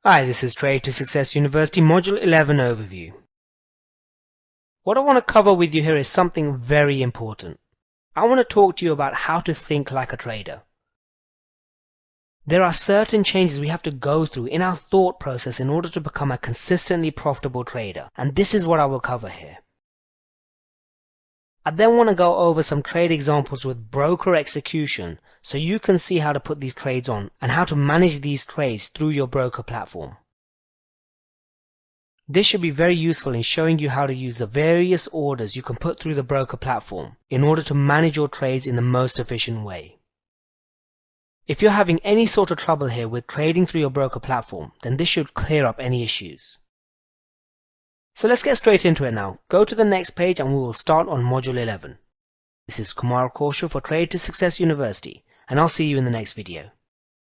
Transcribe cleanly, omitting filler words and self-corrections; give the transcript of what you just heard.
Hi, this is Trade to Success University Module 11 overview. What I want to cover with you here is something very important. I want to talk to you about how to think like a trader. There are certain changes we have to go through in our thought process in order to become a consistently profitable trader, and this is what I will cover here. I then want to go over some trade examples with broker execution so you can see how to put these trades on and how to manage these trades through your broker platform. This should be very useful in showing you how to use the various orders you can put through the broker platform in order to manage your trades in the most efficient way. If you're having any sort of trouble here with trading through your broker platform, then this should clear up any issues. So let's get straight into it now. Go to the next page and we will start on Module 11. This is Kumar for Trade to Success University, and I'll see you in the next video.